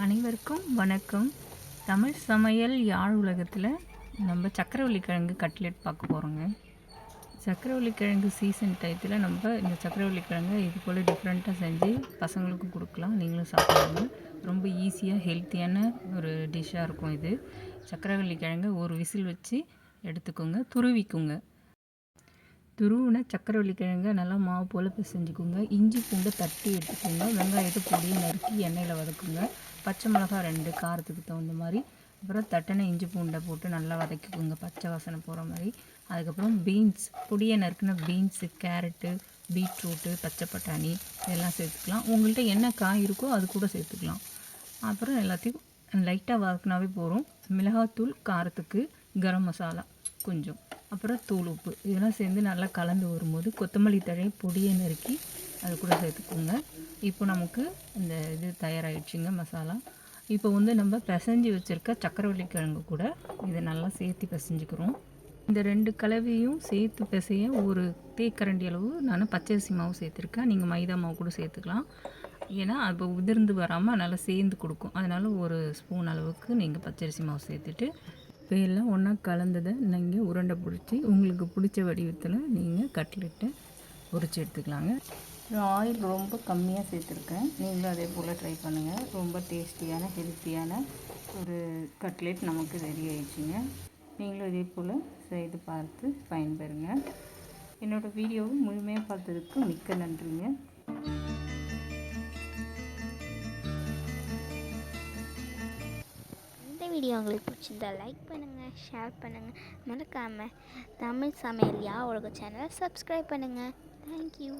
அனைவருக்கும் வணக்கம். தமிழ் சமையல் யாழ் உலகத்தில் நம்ம சக்கரவள்ளி கிழங்கு கட்லெட் பார்க்க போகிறோங்க. சக்கரவள்ளி கிழங்கு சீசன் டயத்தில் நம்ம இந்த சக்கரவள்ளி கிழங்கை இது போல் டிஃப்ரெண்ட்டாக செஞ்சு பசங்களுக்கும் கொடுக்கலாம், நீங்களும் சாப்பிடுவாங்க. ரொம்ப ஈஸியாக ஹெல்த்தியான ஒரு டிஷ்ஷாக இருக்கும் இது. சக்கரவள்ளி கிழங்கை ஒரு விசில் வச்சு எடுத்துக்கோங்க, துருவிக்குங்க. துருவின சக்கரவள்ளி கிழங்கை நல்லா மாவு போல் பிசைஞ்சுக்குங்க. இஞ்சி பூண்டை தட்டி எடுத்துக்கோங்க. வெங்காயத்தை பொடியை நறுக்கி எண்ணெயில் வதக்குங்க. பச்சை மிளகாய் 2 காரத்துக்கு தகுந்த மாதிரி. அப்புறம் தட்டின இஞ்சி பூண்டை போட்டு நல்லா வதக்கிக்கோங்க, பச்சை வாசனை போகிற மாதிரி. அதுக்கப்புறம் பீன்ஸ், பொடியை நறுக்கின பீன்ஸு, கேரட்டு, பீட்ரூட்டு, பச்சை பட்டாணி இதெல்லாம் சேர்த்துக்கலாம். உங்கள்கிட்ட என்ன காய் இருக்கோ அது கூட சேர்த்துக்கலாம். அப்புறம் எல்லாத்தையும் லைட்டாக வதக்கினாவே போகிறோம். மிளகாத்தூள் காரத்துக்கு, கரம் மசாலா கொஞ்சம், அப்புறம் தூள் உப்பு இதெல்லாம் சேர்ந்து நல்லா கலந்து வரும்போது கொத்தமல்லி தழையை பொடியை நறுக்கி அது கூட சேர்த்துக்கோங்க. இப்போ நமக்கு இந்த இது தயாராகிடுச்சுங்க மசாலா. இப்போ நம்ம பிசைஞ்சு வச்சுருக்க சக்கரவள்ளி கிழங்கு கூட இதை நல்லா சேர்த்து பிசைஞ்சிக்கிறோம். இந்த 2 கலவையும் சேர்த்து பிசைய ஒரு தேக்கரண்டி அளவு நான் பச்சரிசி மாவு சேர்த்துருக்கேன். நீங்கள் மைதா மாவு கூட சேர்த்துக்கலாம். ஏன்னா இப்போ உதிர்ந்து வராமல் நல்லா சேர்ந்து கொடுக்கும். அதனால் ஒரு ஸ்பூன் அளவுக்கு நீங்கள் பச்சரிசி மாவு சேர்த்துட்டு இப்போ எல்லாம் ஒன்றா கலந்ததை நீங்கள் உருண்டை பிடிச்சி உங்களுக்கு பிடிச்ச வடிவத்தில் நீங்கள் கட்லெட்டை பொரிச்சு எடுத்துக்கலாங்க. ஆயில் ரொம்ப கம்மியாக சேர்த்துருக்கேன், நீங்களும் அதே போல் ட்ரை பண்ணுங்கள். ரொம்ப டேஸ்டியான ஹெல்த்தியான ஒரு கட்லெட் நமக்கு ரெடி ஆயிடுச்சுங்க. நீங்களும் இதே போல் செய்து பார்த்து பயன்பெறுங்க. என்னோடய வீடியோவை முழுமையாக பார்த்ததுக்கு மிக்க நன்றிங்க. வீடியோ உங்களுக்கு பிடிச்சிருந்தா லைக் பண்ணுங்கள், ஷேர் பண்ணுங்கள், மறக்காமல் தமிழ் சமையல் யாழ் உலக சேனலை சப்ஸ்கிரைப் பண்ணுங்கள். தேங்க்யூ.